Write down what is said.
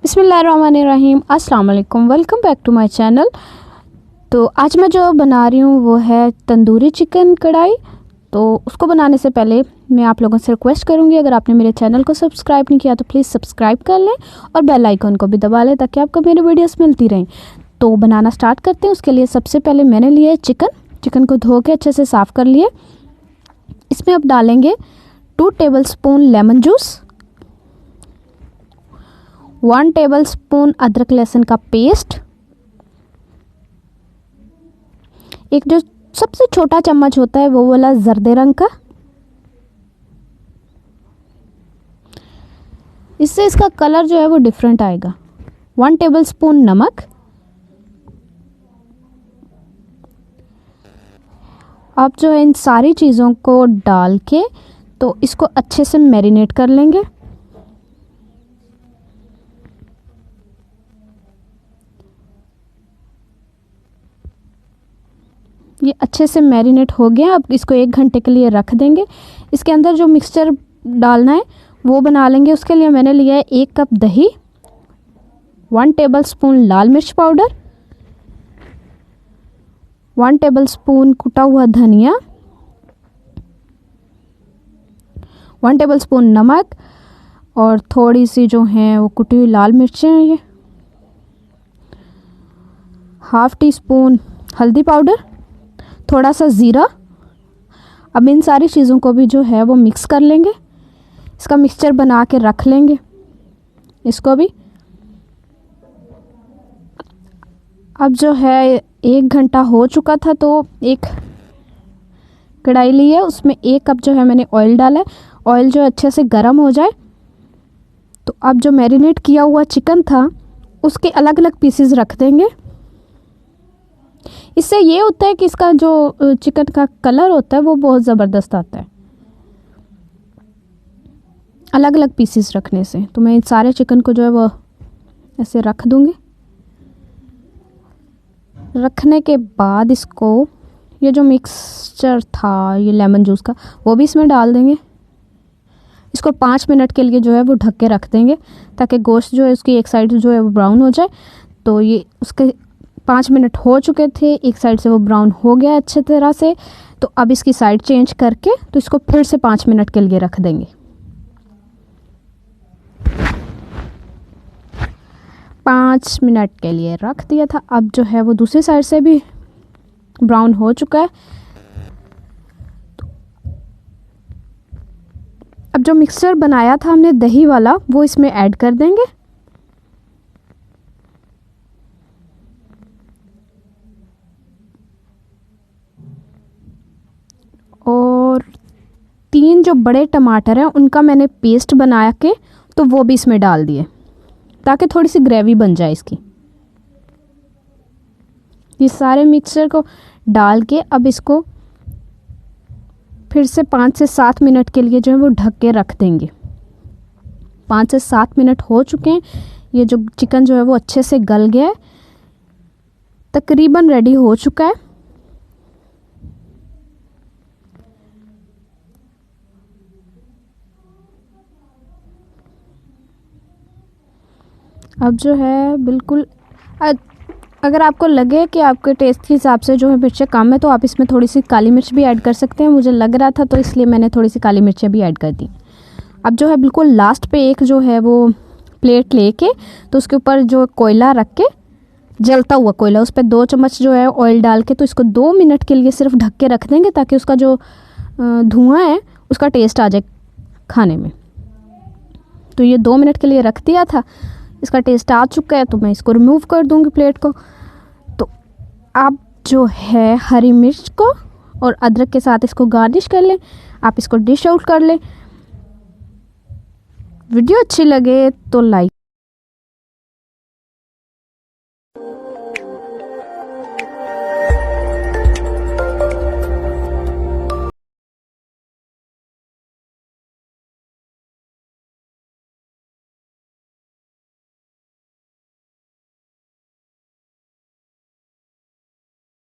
बिस्मिल्लाहिर्रहमानिर्रहीम, अस्सलाम वालेकुम, welcome back to my channel. तो आज मैं जो बना रही हूँ वो है तंदूरी चिकन कढ़ाई। तो उसको बनाने से पहले मैं आप लोगों से रिक्वेस्ट करूँगी, अगर आपने मेरे चैनल को सब्सक्राइब नहीं किया तो प्लीज़ सब्सक्राइब कर लें और बेल आइकन को भी दबा लें ताकि आपको मेरी वीडियोस मिलती रहें। तो बनाना स्टार्ट करते हैं। उसके लिए सबसे पहले मैंने लिया है चिकन को धो के अच्छे से साफ़ कर लिए। इसमें अब डालेंगे 2 टेबलस्पून लेमन जूस, 1 टेबलस्पून अदरक लहसुन का पेस्ट, एक जो सबसे छोटा चम्मच होता है वो वाला जर्दे रंग का, इससे इसका कलर जो है वो डिफरेंट आएगा। 1 टेबलस्पून नमक, अब जो है इन सारी चीज़ों को डाल के तो इसको अच्छे से मैरिनेट कर लेंगे। ये अच्छे से मैरिनेट हो गया। अब इसको 1 घंटे के लिए रख देंगे। इसके अंदर जो मिक्सचर डालना है वो बना लेंगे। उसके लिए मैंने लिया है 1 कप दही, 1 टेबलस्पून लाल मिर्च पाउडर, 1 टेबलस्पून कुटा हुआ धनिया, 1 टेबलस्पून नमक और थोड़ी सी जो है वो कुटी हुई लाल मिर्चें हैं, ये ½ टीस्पून हल्दी पाउडर, थोड़ा सा ज़ीरा। अब इन सारी चीज़ों को भी जो है वो मिक्स कर लेंगे। इसका मिक्सचर बना के रख लेंगे इसको भी। अब जो है 1 घंटा हो चुका था तो एक कढ़ाई ली है, उसमें 1 कप जो है मैंने ऑयल डाला है। ऑयल जो अच्छे से गर्म हो जाए तो अब जो मैरिनेट किया हुआ चिकन था उसके अलग अलग पीसेस रख देंगे। इससे ये होता है कि इसका जो चिकन का कलर होता है वो बहुत ज़बरदस्त आता है अलग अलग पीसेस रखने से। तो मैं इन सारे चिकन को जो है वो ऐसे रख दूंगी। रखने के बाद इसको ये जो मिक्सचर था ये लेमन जूस का वो भी इसमें डाल देंगे। इसको 5 मिनट के लिए जो है वो ढक के रख देंगे ताकि गोश्त जो है उसकी एक साइड जो है वो ब्राउन हो जाए। तो ये उसके 5 मिनट हो चुके थे, एक साइड से वो ब्राउन हो गया अच्छे तरह से। तो अब इसकी साइड चेंज करके तो इसको फिर से 5 मिनट के लिए रख देंगे। 5 मिनट के लिए रख दिया था। अब जो है वो दूसरी साइड से भी ब्राउन हो चुका है। तो अब जो मिक्सचर बनाया था हमने दही वाला वो इसमें ऐड कर देंगे। और 3 जो बड़े टमाटर हैं उनका मैंने पेस्ट बना के तो वो भी इसमें डाल दिए ताकि थोड़ी सी ग्रेवी बन जाए इसकी। ये सारे मिक्सचर को डाल के अब इसको फिर से 5 से 7 मिनट के लिए जो है वो ढक के रख देंगे। 5 से 7 मिनट हो चुके हैं। ये जो चिकन जो है वो अच्छे से गल गया है, तकरीबन रेडी हो चुका है। अब जो है बिल्कुल अगर आपको लगे कि आपके टेस्ट के हिसाब से जो है मिर्चें कम है तो आप इसमें थोड़ी सी काली मिर्च भी ऐड कर सकते हैं। मुझे लग रहा था तो इसलिए मैंने थोड़ी सी काली मिर्चें भी ऐड कर दी। अब जो है बिल्कुल लास्ट पे एक जो है वो प्लेट लेके तो उसके ऊपर जो कोयला रख के, जलता हुआ कोयला, उस पर 2 चम्मच जो है ऑयल डाल के तो इसको 2 मिनट के लिए सिर्फ ढक के रख देंगे ताकि उसका जो धुआं है उसका टेस्ट आ जाए खाने में। तो ये 2 मिनट के लिए रख दिया था। इसका टेस्ट आ चुका है तो मैं इसको रिमूव कर दूंगी प्लेट को। तो आप जो है हरी मिर्च को और अदरक के साथ इसको गार्निश कर लें। आप इसको डिश आउट कर लें। वीडियो अच्छी लगे तो लाइक